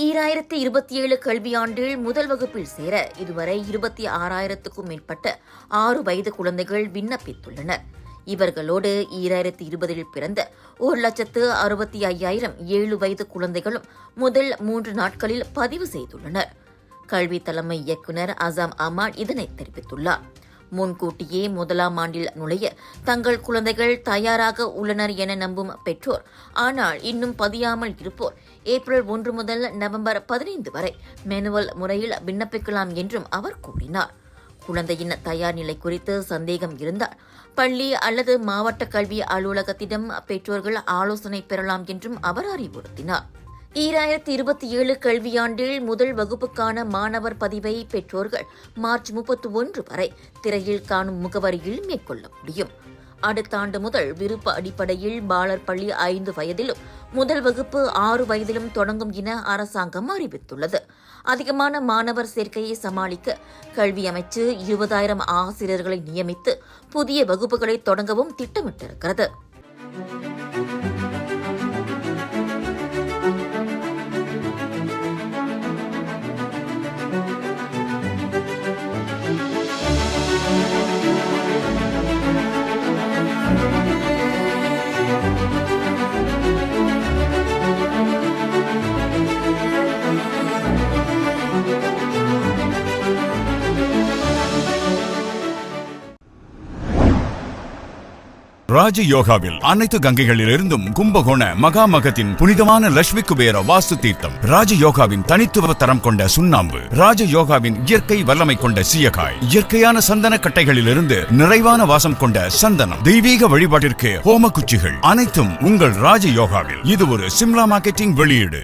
2027 கல்வியாண்டில் முதல் வகுப்பில் சேர இதுவரை 26,000க்கும் மேற்பட்ட 6 வயது குழந்தைகள் விண்ணப்பித்துள்ளனர். இவர்களோடு 2020இல் பிறந்த 1,65,000 7 வயது குழந்தைகளும் முதல் 3 நாட்களில் பதிவு செய்துள்ளனர். கல்வி தலைமை இயக்குநர் அசாம் அமான் இதனை தெரிவித்துள்ளார். முன்கூட்டியே முதலாம் ஆண்டில் நுழைய தங்கள் குழந்தைகள் தயாராக உள்ளனர் என நம்பும் பெற்றோர், ஆனால் இன்னும் பதியாமல் இருப்போர் ஏப்ரல் 1 முதல் நவம்பர் 15 வரை மேனுவல் முறையில் விண்ணப்பிக்கலாம் என்றும் அவர் கூறினார். குழந்தையின் தயார் நிலை குறித்து சந்தேகம் இருந்தால் பள்ளி அல்லது மாவட்ட கல்வி அலுவலகத்திடம் பெற்றோர்கள் ஆலோசனை பெறலாம் என்றும் அவர் அறிவுறுத்தினார். 2027 கல்வியாண்டில் முதல் வகுப்புக்கான மாணவர் பதிவை பெற்றோர்கள் மார்ச் 31 வரை திரையில் காணும் முகவரியில் மேற்கொள்ள முடியும். அடுத்த ஆண்டு முதல் விருப்ப அடிப்படையில் பாலர் பள்ளி 5 வயதிலும் முதல் வகுப்பு 6 வயதிலும் தொடங்கும் என அரசாங்கம் அறிவித்துள்ளது. அதிகமான மாணவர் சேர்க்கையை சமாளிக்க கல்வி அமைச்சு 20,000 ஆசிரியர்களை நியமித்து புதிய வகுப்புகளை தொடங்கவும் திட்டமிட்டிருக்கிறது. ராஜயோகாவில் அனைத்து கங்கைகளிலிருந்தும் கும்பகோண மகாமகத்தின் புனிதமான லட்சுமி குபேர வாஸ்து தீர்த்தம், ராஜயோகாவின் தனித்துவ தரம் கொண்ட சுண்ணாம்பு, ராஜயோகாவின் இயற்கை வல்லமை கொண்ட சீயக்காய், இயற்கையான சந்தன கட்டைகளிலிருந்து நிறைவான வாசம் கொண்ட சந்தனம், தெய்வீக வழிபாட்டிற்கு ஹோம குச்சிகள், அனைத்தும் உங்கள் ராஜயோகாவில். இது ஒரு சிம்லா மார்க்கெட்டிங் வெளியீடு.